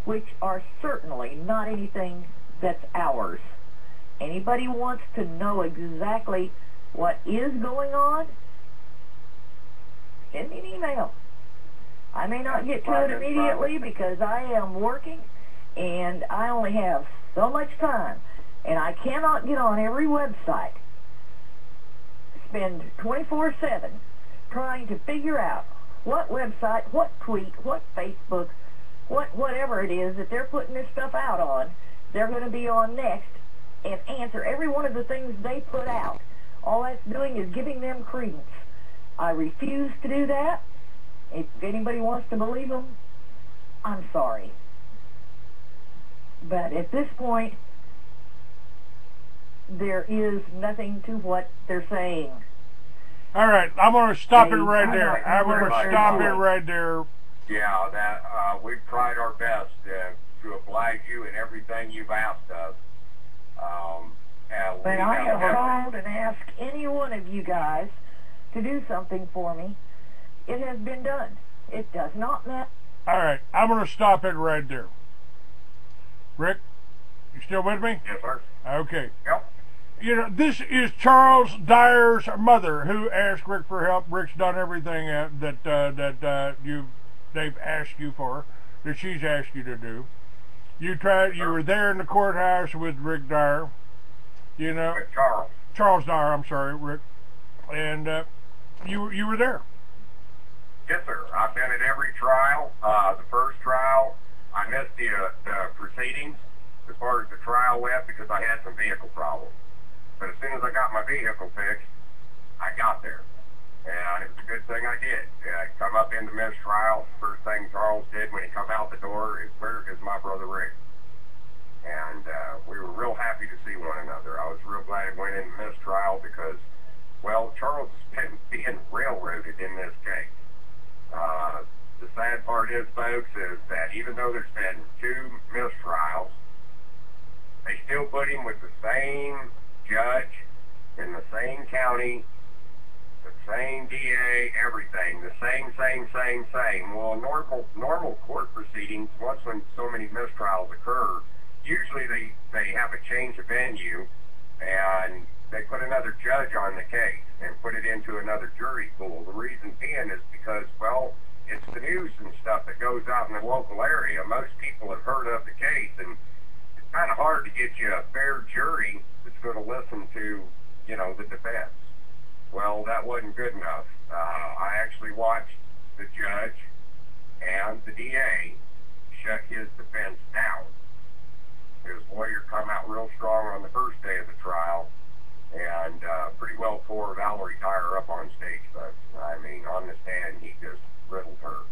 which are certainly not anything that's ours. Anybody wants to know exactly what is going on, send me an email. I may not get to it immediately because I am working and I only have so much time, and I cannot get on every website, spend 24/7 trying to figure out what website, what tweet, what Facebook, whatever it is that they're putting this stuff out on, they're going to be on next and answer every one of the things they put out. All that's doing is giving them credence. I refuse to do that. If anybody wants to believe them, I'm sorry. But at this point, there is nothing to what they're saying. All right, I'm going to stop it right there. I'm going to stop it right there. Yeah, that we've tried our best to oblige you in everything you've asked us. But I have called and asked any one of you guys to do something for me. It has been done. It does not matter. All right, I'm going to stop it right there. Rick, you still with me? Yes, sir. Okay. Yep. You know, this is Charles Dyer's mother who asked Rick for help. Rick's done everything they've asked you for, that she's asked you to do. You were there in the courthouse with Rick Dyer. You know, With Charles. Charles Dyer. I'm sorry, Rick. And you were there. Yes, sir. I've been at every trial. The first trial, I missed the proceedings as far as the trial went because I had some vehicle problems. But as soon as I got my vehicle fixed, I got there. And it was a good thing I did. Come up in the mistrial. First thing Charles did when he come out the door is, "Where is my brother Rick?" And we were real happy to see one another. I was real glad it went in the mistrial because, well, Charles has been being railroaded in this case. The sad part is, folks, is that even though there's been 2 mistrials, they still put him with the same judge in the same county, the same DA, everything, the same. Well, normal court proceedings, once when so many mistrials occur, usually they have a change of venue and they put another judge on the case and put it into another jury pool. The reason being is because, well, it's the news and stuff that goes out in the local area. Most people have heard of the case, and it's kind of hard to get you a fair jury that's going to listen to, you know, the defense. Well, that wasn't good enough. I actually watched the judge and the DA shut his defense down. His lawyer come out real strong on the first day of the trial and pretty well tore Valerie Dyer up on stage, folks. I mean, on the stand, he just riddled her.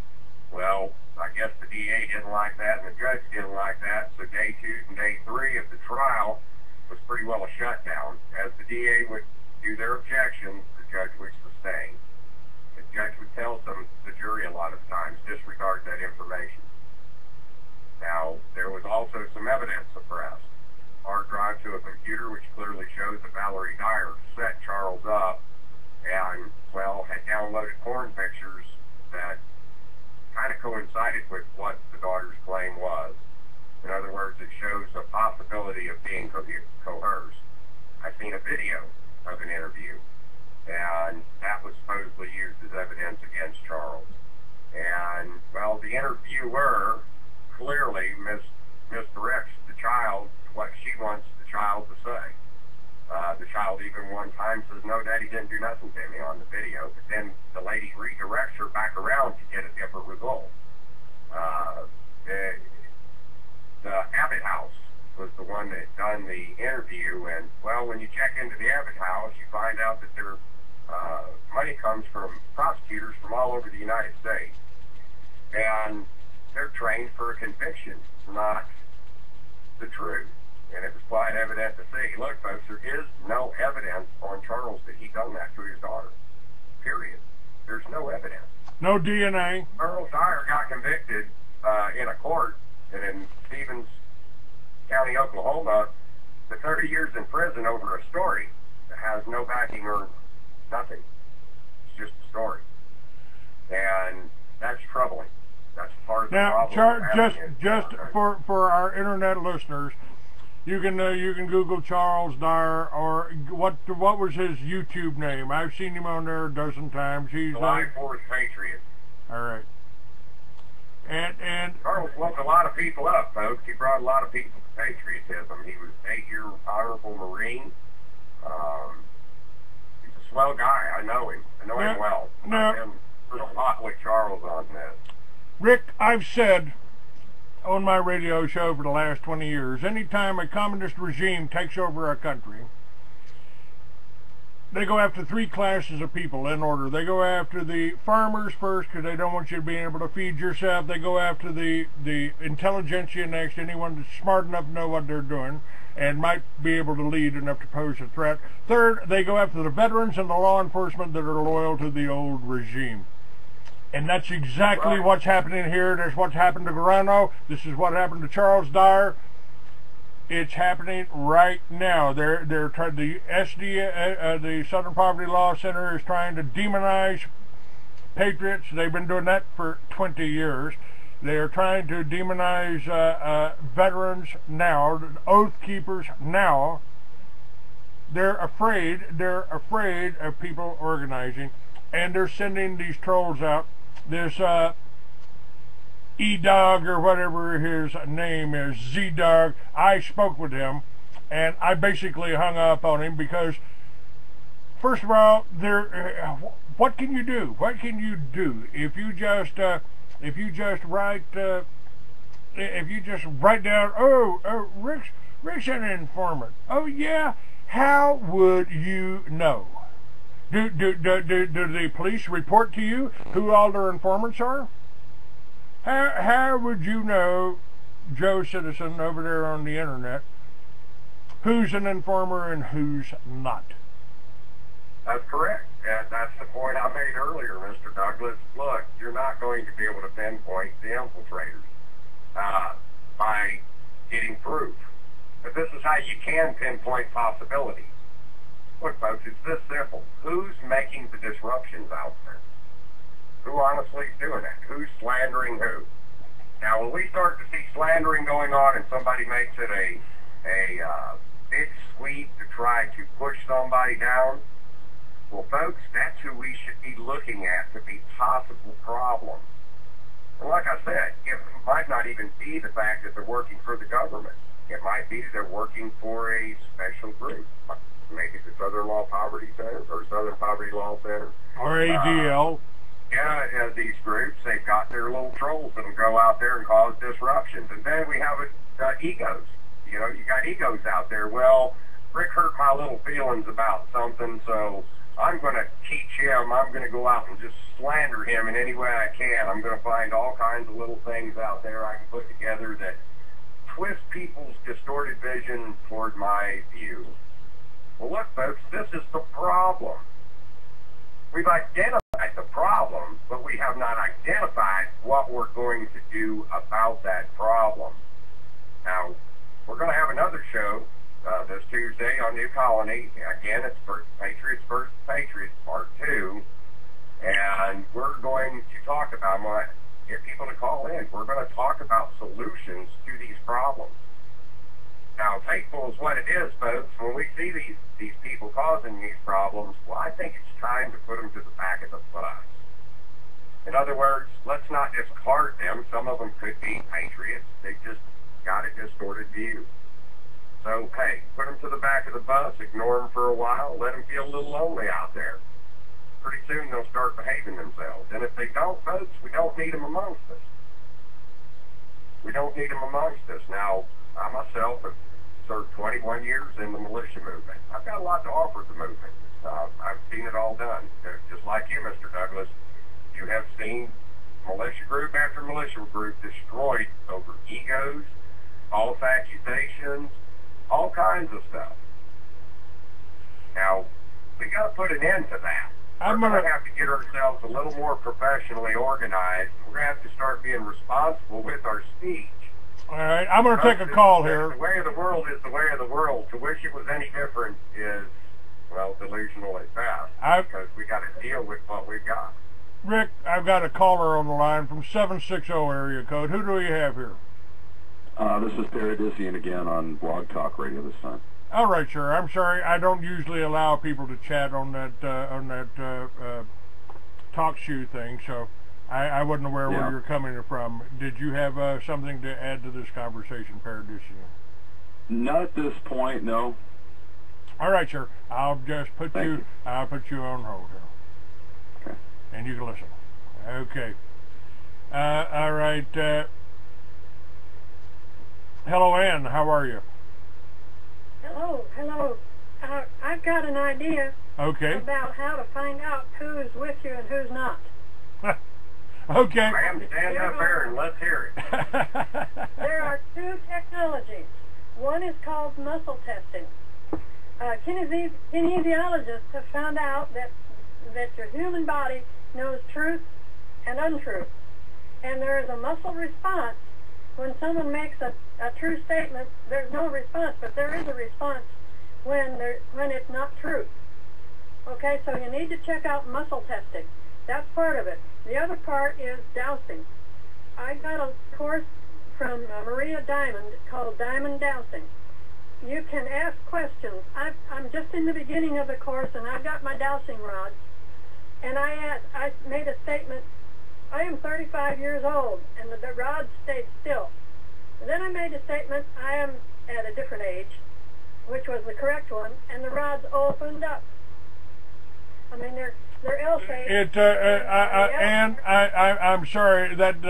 Well, I guess the DA didn't like that and the judge didn't like that, so day 2 and day 3 of the trial was pretty well a shutdown. As the DA would do their objections, the judge would sustain. The judge would tell the jury a lot of times, disregard that information. Now, there was also some evidence suppressed. Hard drive to a computer which clearly shows that Valerie Dyer set Charles up and, well, had downloaded porn pictures that kind of coincided with what the daughter's claim was. In other words, it shows a possibility of being coerced. I've seen a video of an interview, and that was supposedly used as evidence against Charles. And, well, the interviewer clearly misdirects the child what she wants the child to say. The child even one time says, "No, Daddy didn't do nothing to me" on the video, but then the lady redirects her back around to get a different result. The Abbott House was the one that done the interview, and, well, when you check into the Abbott House, you find out that their money comes from prosecutors from all over the United States. And they're trained for a conviction, not the truth. And it was quite evident to see. Look, folks, there is no evidence on Charles that he done that to his daughter. Period. There's no evidence. No DNA. Charles Dyer got convicted in a court in Stevens County, Oklahoma, to 30 years in prison over a story that has no backing or nothing. It's just a story. And that's troubling. That's part of the Now, problem. just for our internet listeners, you can Google Charles Dyer, or what was his YouTube name? I've seen him on there a dozen times. He's July 4th Patriots. All right. And Charles woke a lot of people up, folks. He brought a lot of people to patriotism. He was an 8-year honorable Marine. He's a swell guy. I know him. I know him well. I've been through a lot with Charles on this. Rick, I've said on my radio show for the last 20 years, anytime a communist regime takes over a country, they go after 3 classes of people in order. They go after the farmers first, because they don't want you to be able to feed yourself. They go after the intelligentsia next, anyone that's smart enough to know what they're doing and might be able to lead enough to pose a threat. Third, they go after the veterans and the law enforcement that are loyal to the old regime. And that's exactly what's happening here. That's what's happened to Guarano. This is what happened to Charles Dyer. It's happening right now. They're trying. The SDA, the Southern Poverty Law Center, is trying to demonize patriots. They've been doing that for 20 years. They are trying to demonize veterans now, oath keepers now. They're afraid. They're afraid of people organizing, and they're sending these trolls out. This E-Dog, or whatever his name is, Z-Dog, I spoke with him, and I basically hung up on him because, first of all, what can you do? What can you do if you just write down, oh, Rick's an informant. Oh yeah, how would you know? Do the police report to you who all their informants are? How would you know, Joe Citizen over there on the internet, who's an informer and who's not? That's correct. That's the point I made earlier, Mr. Douglas. Look, you're not going to be able to pinpoint the infiltrators by getting proof. But this is how you can pinpoint possibilities. Look, folks, it's this simple. Who's making the disruptions out there? Who honestly is doing that? Who's slandering who? Now, when we start to see slandering going on and somebody makes it a big sweep to try to push somebody down, well, folks, that's who we should be looking at to be possible problems. And like I said, it might not even be the fact that they're working for the government. It might be that they're working for a special group. Maybe the Southern Poverty Law Center. Or ADL. Yeah, these groups, they've got their little trolls that'll go out there and cause disruptions. And then we have egos. You know, you got egos out there. Well, Rick hurt my little feelings about something, so I'm going to teach him. I'm going to go out and just slander him in any way I can. I'm going to find all kinds of little things out there I can put together that twist people's distorted vision toward my view. Well, look, folks, this is the problem. We've identified the problem, but we have not identified what we're going to do about that problem. Now, we're going to have another show this Tuesday on New Colony. Again, it's Patriots versus Patriots, Part 2. And we're going to talk about, I'm going to get people to call in. We're going to talk about solutions to these problems. Now, fateful is what it is, folks. When we see these people causing these problems, well, I think it's time to put them to the back of the bus. In other words, let's not discard them. Some of them could be patriots. They just got a distorted view. So, hey, put them to the back of the bus, ignore them for a while, let them feel a little lonely out there. Pretty soon they'll start behaving themselves. And if they don't, folks, we don't need them amongst us. We don't need them amongst us. Now, I myself have served 21 years in the militia movement. I've got a lot to offer the movement. I've seen it all done. Just like you, Mr. Douglas, you have seen militia group after militia group destroyed over egos, false accusations, all kinds of stuff. Now, we got to put an end to that. We're going to have to get ourselves a little more professionally organized. We're going to have to start being responsible with our speech. All right, I'm going to take a call here. The way of the world is the way of the world. To wish it was any different is, well, delusional at best. Because we got to deal with what we've got. Rick, I've got a caller on the line from 760 area code. Who do we have here? This is Paradisian again on Blog Talk Radio this time. All right, sir. I'm sorry. I don't usually allow people to chat on that talk shoe thing, so I wasn't aware where you're coming from. Did you have something to add to this conversation, Paradisian? Not at this point, no. All right, sir. I'll just put you. I'll put you on hold here. Okay. And you can listen. Okay. All right. Hello, Ann. How are you? Hello. I've got an idea about how to find out who's with you and who's not. Okay. Ma'am, stand up there and let's hear it. There are two technologies. One is called muscle testing. Kinesiologists have found out that your human body knows truth and untruth. And there is a muscle response. When someone makes a true statement, there's no response, but there is a response when it's not true. Okay, so you need to check out muscle testing. That's part of it. The other part is dowsing. I got a course from Maria Diamond called Diamond Dowsing. You can ask questions. I'm just in the beginning of the course, and I've got my dowsing rods. And I made a statement. I am 35 years old, and the rod stayed still. And then I made a statement, I am at a different age, which was the correct one, and the rods opened up. I mean, they're L-shaped. And I'm sorry, that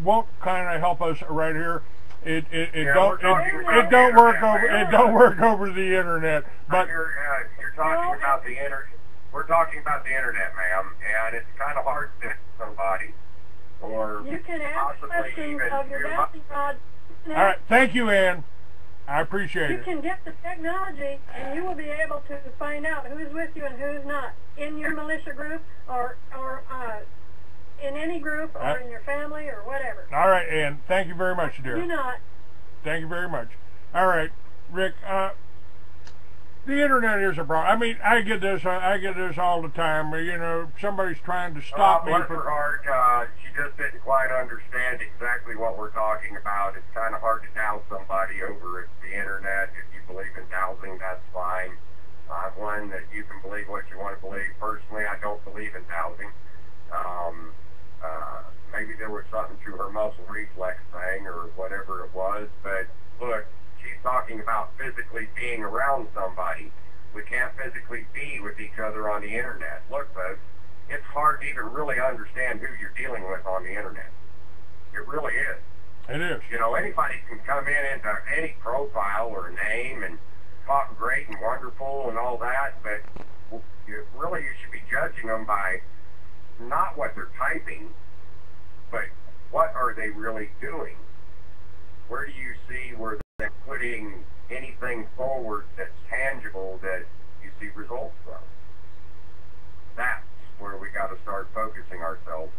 won't kind of help us right here. It don't work over the internet. But you're talking about the internet. We're talking about the internet, ma'am, and it's kind of hard to somebody, or you can ask questions of your dowsing rod. All right, thank you, Ann. I appreciate it. You can get the technology, and you will be able to find out who's with you and who's not in your militia group, or in any group, or in your family, or whatever. All right, Ann. Thank you very much, dear. Do not. Thank you very much. All right, Rick. The internet is a problem. I mean, I get this all the time. You know, somebody's trying to stop me from... Bless her heart, she just didn't quite understand exactly what we're talking about. It's kind of hard to douse somebody over the internet. If you believe in dowsing, that's fine. I've learned that you can believe what you want to believe. Personally, I don't believe in dowsing. Maybe there was something to her muscle reflex thing or whatever it was, but look, she's talking about physically being around somebody. We can't physically be with each other on the internet. Look, folks, it's hard to even really understand who you're dealing with on the internet. It really is. It is. You know, anybody can come into any profile or name and talk great and wonderful and all that, but you should be judging them by not what they're typing, but what are they really doing? Where do you see where they're putting anything forward that's tangible that you see results from? That's where we got to start focusing ourselves,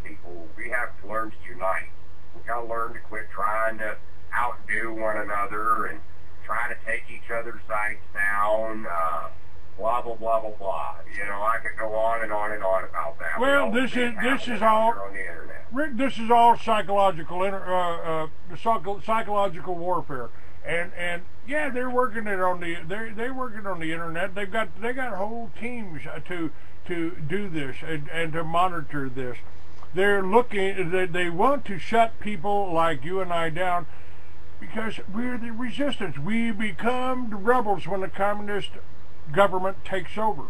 people. We have to learn to unite. We got to learn to quit trying to outdo one another and try to take each other's sites down, blah, blah, blah, blah, blah. You know, I could go on and on and on about that. Well, this is all on the internet. Rick, this is all psychological warfare, and yeah, they're working it on they're working on the internet. They got whole teams to do this and to monitor this. They're looking. They want to shut people like you and I down because we're the resistance. We become the rebels when the communist government takes over.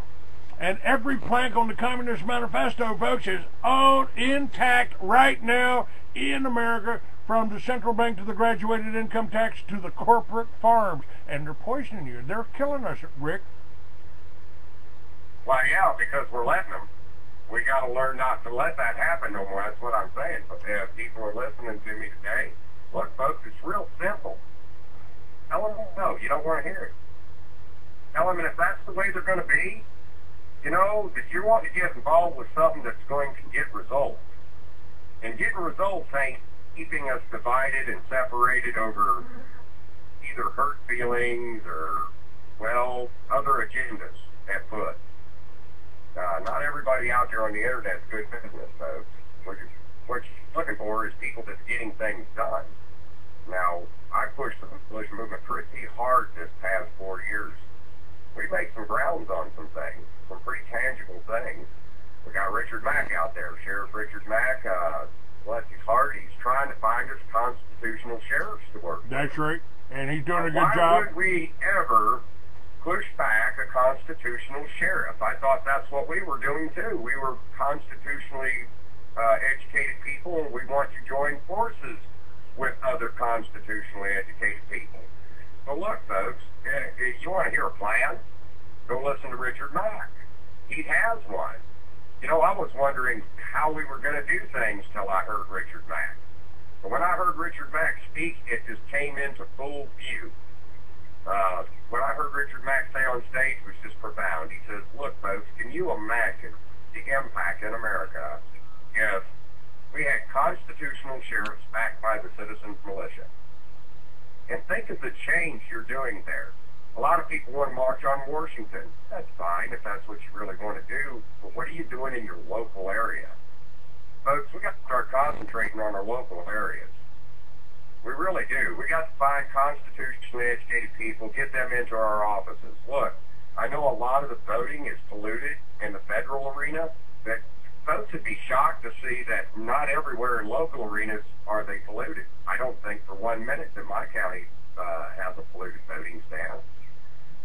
And every plank on the Communist Manifesto, folks, is all intact right now in America, from the central bank to the graduated income tax to the corporate farms. And they're poisoning you. They're killing us, Rick. Well, yeah, because we're letting them. We got to learn not to let that happen no more. That's what I'm saying. But if people are listening to me today, look, folks, it's real simple. Tell them no, you don't want to hear it. Tell them, and if that's the way they're going to be, you know, that you want to get involved with something that's going to get results. And getting results ain't keeping us divided and separated over either hurt feelings or, well, other agendas at foot. Not everybody out there on the internet is good business, folks. What you're looking for is people that's getting things done. Now, I pushed the militia movement pretty hard this past 4 years. We made some grounds on some things, some pretty tangible things. We got Richard Mack out there, Sheriff Richard Mack. Bless his heart, he's trying to find us constitutional sheriffs to work with. That's right, and he's doing a good job. Why would we ever push back a constitutional sheriff? I thought that's what we were doing too. We were constitutionally educated people, and we want to join forces with other constitutionally educated people. So look, folks, if you want to hear a plan, go listen to Richard Mack. He has one. You know, I was wondering how we were going to do things till I heard Richard Mack. But when I heard Richard Mack speak, it just came into full view. What I heard Richard Mack say on stage was just profound. He says, look, folks, can you imagine the impact in America if we had constitutional sheriffs backed by the citizens militia? And think of the change you're doing there. A lot of people want to march on Washington. That's fine if that's what you really want to do, but what are you doing in your local area? Folks, we got to start concentrating on our local areas. We really do. We got to find constitutionally educated people, get them into our offices. Look, I know a lot of the voting is polluted in the federal arena, but folks would be shocked to see that not everywhere in local arenas are they polluted. I don't think for 1 minute that my county has a polluted voting staff.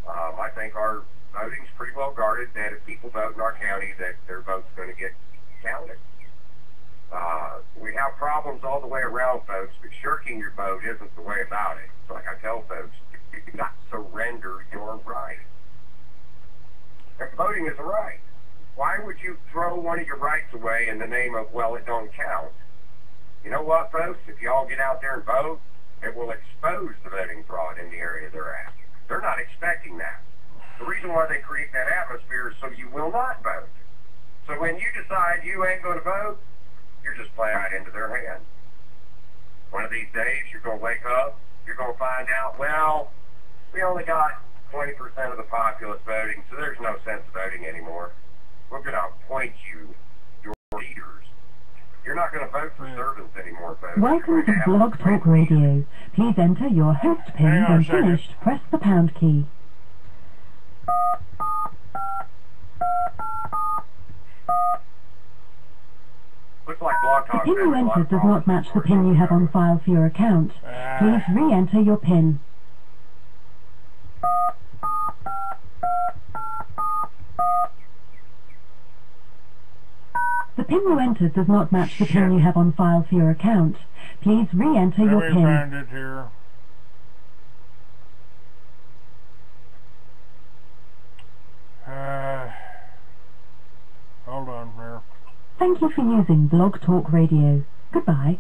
I think our voting's pretty well guarded, that if people vote in our county, that their vote's going to get counted. We have problems all the way around, folks, but shirking your vote isn't the way about it. It's like I tell folks, you do not surrender your right. And voting is a right. Why would you throw one of your rights away in the name of, well, it don't count? You know what, folks? If you all get out there and vote, it will expose the voting fraud in the area they're at. They're not expecting that. The reason why they create that atmosphere is so you will not vote. So when you decide you ain't going to vote, you're just playing right into their hands. One of these days, you're going to wake up, you're going to find out, well, we only got 20% of the populace voting, so there's no sense of voting anymore. We're going to appoint you, your leaders. You're not going to vote for servants anymore, folks. Welcome to Blog Talk Radio. Please enter your host pin. When finished, press the pound key. Looks like Blog Talk. The pin you entered does not match the pin you have on file for your account. Please re-enter your pin. The pin you entered does not match the pin you have on file for your account. Please re-enter your pin. Let me find it here. Hold on here. Thank you for using Blog Talk Radio. Goodbye.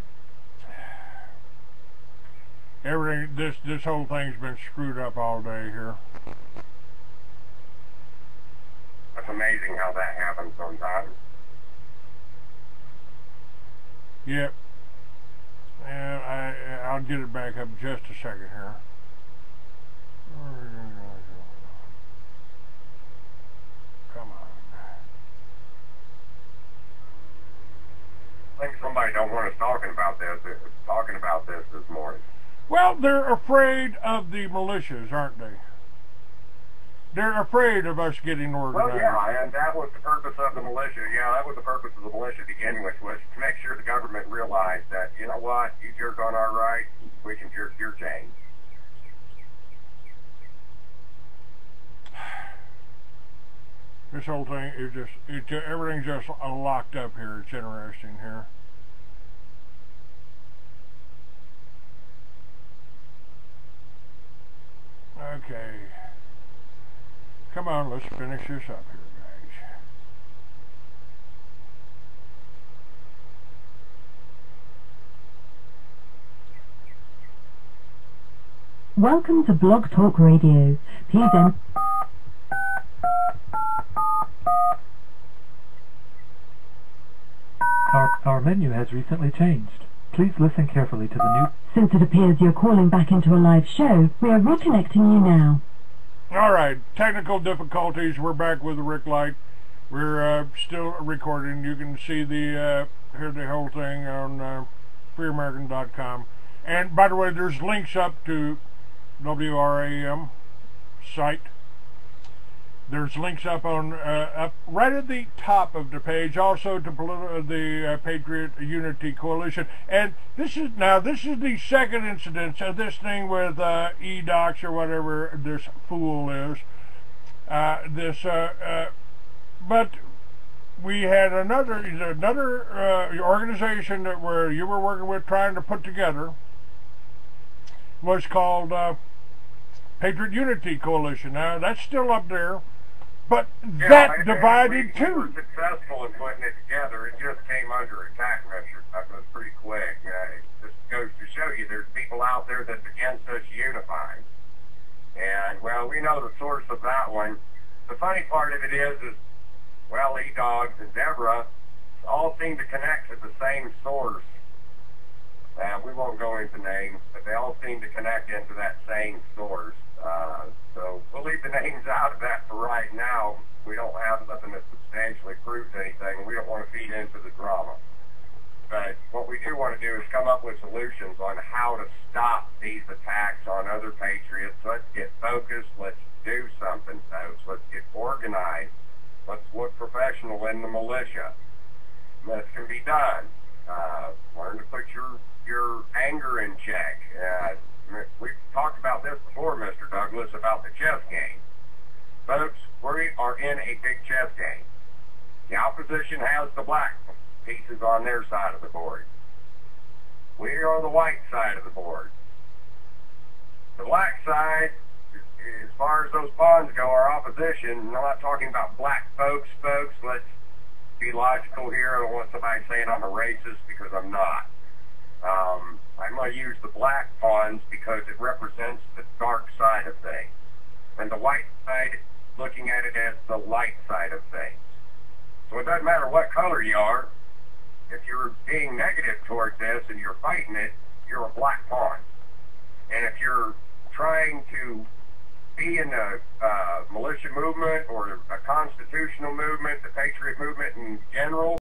Everything, this whole thing's been screwed up all day here. That's amazing how that happens sometimes. Yep. And I'll get it back up just a second here. Come on. I think somebody don't want us talking about this this morning. Well, they're afraid of the militias, aren't they? They're afraid of us getting organized. Well, yeah, and that was the purpose of the militia. Yeah, that was the purpose of the militia to begin with, was to make sure the government realized that, you know what, you jerk on our rights, we can jerk your chains. This whole thing is just, everything's just locked up here. It's interesting here. Okay. Come on, let's finish this up here, guys. Welcome to Blog Talk Radio. Please enter. Our menu has recently changed. Please listen carefully to the new... Since it appears you're calling back into a live show, we are reconnecting you now. Alright, technical difficulties. We're back with Rick Light. We're still recording. You can see hear the whole thing on freeamerican.com. And by the way, there's links up to WRAM site. There's links up on up right at the top of the page, also to the Patriot Unity Coalition. And this is the second incidence of this thing with eDocs or whatever this fool is. But we had another organization where you were working with, trying to put together, was called Patriot Unity Coalition. Now that's still up there. But yeah, that divided too. We were successful in putting it together. It just came under attack, Mr. It was pretty quick. It just goes to show you there's people out there that's against us unifying. And, well, we know the source of that one. The funny part of it is well, E-Dogs and Deborah all seem to connect to the same source. We won't go into names, but they all seem to connect into that same source. So we'll leave the names out of that for right now. We don't have nothing that substantially proves anything, and we don't want to feed into the drama. But what we do want to do is come up with solutions on how to stop these attacks on other patriots. Let's get focused. Let's do something, folks. Let's get organized. Let's look professional in the militia. This can be done. Learn to put your anger in check. We've talked about this before, Mr. Douglas, about the chess game. Folks, we are in a big chess game. The opposition has the black pieces on their side of the board. We are on the white side of the board. The black side, as far as those pawns go, our opposition, I'm not talking about black folks. Let's be logical here. I don't want somebody saying I'm a racist, because I'm not. I'm going to use the black pawns because it represents the dark side of things, and the white side looking at it as the light side of things. So it doesn't matter what color you are. If you're being negative towards this and you're fighting it, you're a black pawn. And if you're trying to be in a militia movement or a constitutional movement, the patriot movement in general,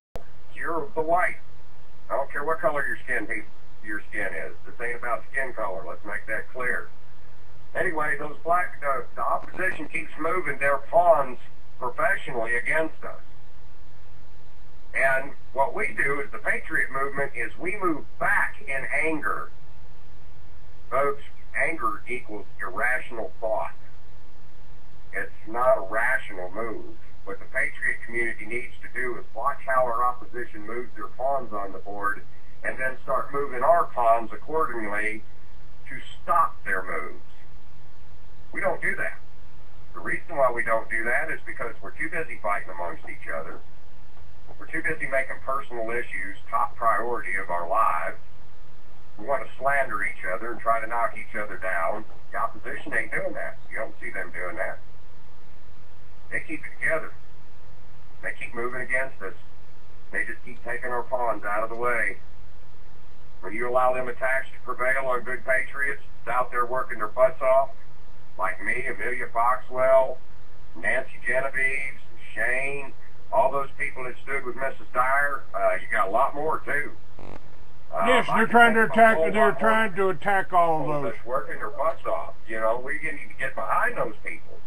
you're the white. I don't care what color your skin is. This ain't about skin color. Let's make that clear. Anyway, those the opposition keeps moving their pawns professionally against us. And what we do as the patriot movement is we move back in anger. Folks, anger equals irrational thought. It's not a rational move. What the patriot community needs to do is watch how our opposition moves their pawns on the board, and then start moving our pawns accordingly to stop their moves. We don't do that. The reason why we don't do that is because we're too busy fighting amongst each other. We're too busy making personal issues top priority of our lives. We want to slander each other and try to knock each other down. The opposition ain't doing that. You don't see them doing that. They keep it together. They keep moving against us. They just keep taking our pawns out of the way. When you allow them attacks to prevail on good patriots out there working their butts off, like me, Amelia Foxwell, Nancy Genevieve, Shane, all those people that stood with Mrs. Dyer, you got a lot more too. Yes, they're trying to attack. They're trying to attack all of those. That's working their butts off. You know, we need to get behind those people.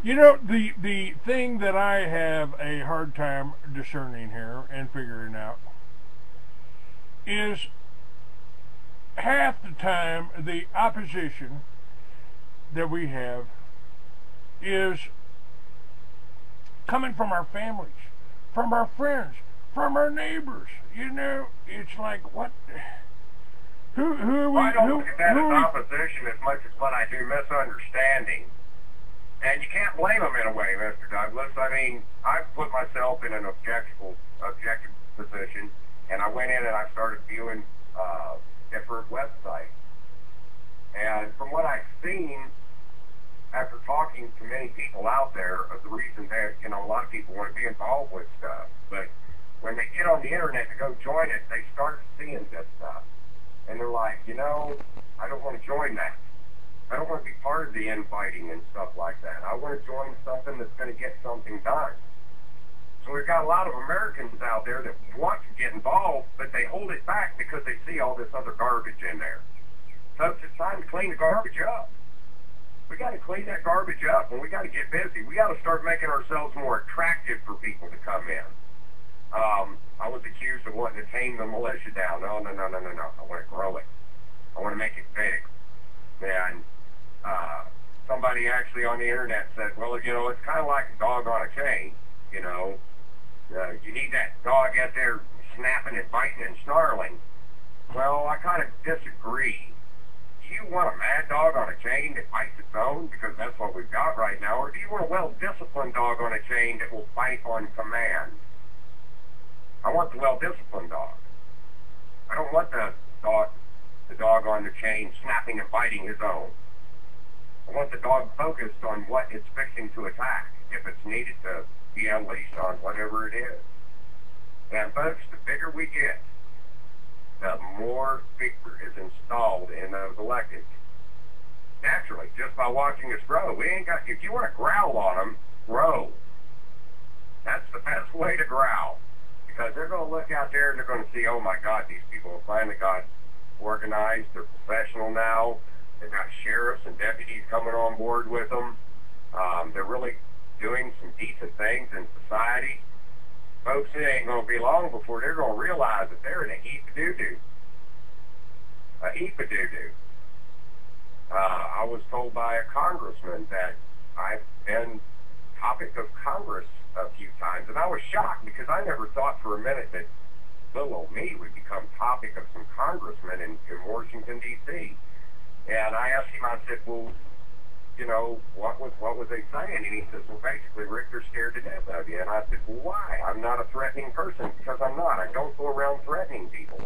You know, the thing that I have a hard time discerning here and figuring out is half the time the opposition that we have is coming from our families, from our friends, from our neighbors. You know, it's like, what? Who are we? I don't look at that as opposition as much as what I do misunderstanding. And you can't blame them in a way, Mr. Douglas. I mean, I've put myself in an objective position, and I went in and I started viewing different websites. And from what I've seen, after talking to many people out there, the reason that, you know, a lot of people want to be involved with stuff, but when they get on the internet to go join it, they start seeing this stuff. And they're like, you know, I don't want to join that. I don't want to be part of the infighting and stuff like that. I want to join something that's going to get something done. So we've got a lot of Americans out there that want to get involved, but they hold it back because they see all this other garbage in there. Folks, it's time to clean the garbage up. We got to clean that garbage up, and we got to get busy. We got to start making ourselves more attractive for people to come in. I was accused of wanting to tame the militia down. No. I want to grow it. I want to make it big. And somebody actually on the internet said, well, you know, it's kind of like a dog on a chain. You know, you need that dog out there snapping and biting and snarling. Well, I kind of disagree. Do you want a mad dog on a chain that bites its own, because that's what we've got right now, or do you want a well-disciplined dog on a chain that will bite on command? I want the well-disciplined dog. I don't want the dog on the chain snapping and biting his own. I want the dog focused on what it's fixing to attack, if it's needed to be unleashed on whatever it is. And folks, the bigger we get, the more fear is installed in those elected. Naturally, just by watching us grow. We ain't got, if you want to growl on them, grow. That's the best way to growl. Because they're going to look out there and they're going to see, oh my God, these people have finally got organized. They're professional now. They've got sheriffs and deputies coming on board with them. They're really doing some decent things in society. Folks, it ain't going to be long before they're going to realize that they're in a heap of doo-doo. A heap of doo-doo. I was told by a congressman that I've been topic of Congress a few times, and I was shocked because I never thought for a minute that little old me would become topic of some congressmen in Washington, D.C. And I asked him, I said, well, you know, what was they saying? And he says, well, basically, Rick, they're scared to death of you. And I said, well, why? I'm not a threatening person, because I'm not. I don't go around threatening people.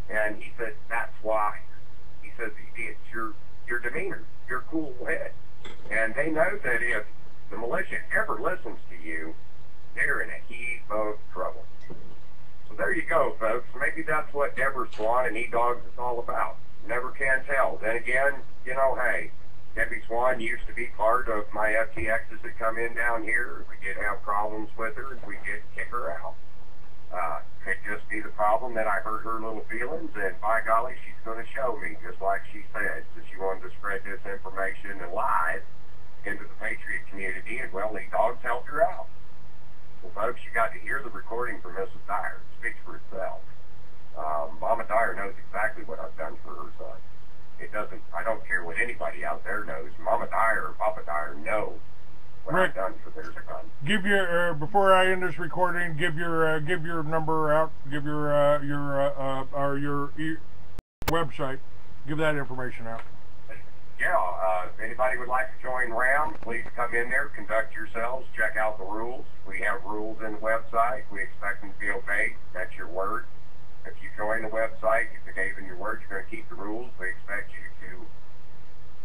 And he said, that's why. He says, it's your demeanor, your cool head. And they know that if the militia ever listens to you, they're in a heap of trouble. So there you go, folks. Maybe that's what Deborah Swan and E-Dogs is all about. Never can tell. Then again, you know, hey, Debbie Swan used to be part of my FTXs that come in down here. We did have problems with her, and we did kick her out. Could just be the problem that I hurt her little feelings, and by golly, she's going to show me, just like she said, that she wanted to spread this information and lies into the Patriot community, and well, E-Dogs helped her out. Well, folks, you got to hear the recording from Mrs. Dyer. It speaks for itself. Mama Dyer knows exactly what I've done for her son. It doesn't, I don't care what anybody out there knows. Mama Dyer or Papa Dyer know what Rick, I've done for their son. Give your, before I end this recording, give your number out, give your website, give that information out. Yeah, if anybody would like to join WRAM, please come in there, conduct yourselves, check out the rules. We have rules in the website. We expect them to be obeyed. That's your word. If you join the website, if you gave in your word, you're going to keep the rules. We expect you to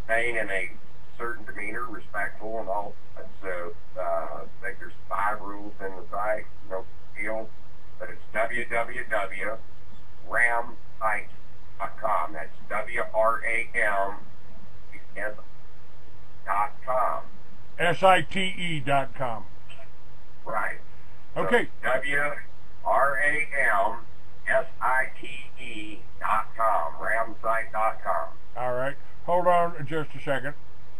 remain in a certain demeanor, respectful, and all. So I think there's 5 rules in the site. No deal. But it's www.ramsite.com. That's WRAM. .com. SITE.com. Right. Okay. So WRAMSITE.com. Ramsite.com. All right. Hold on just a second.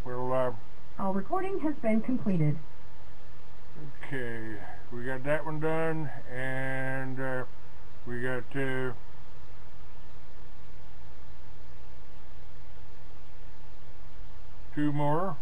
We'll. Our recording has been completed. Okay. We got that one done, and we got. 2 more.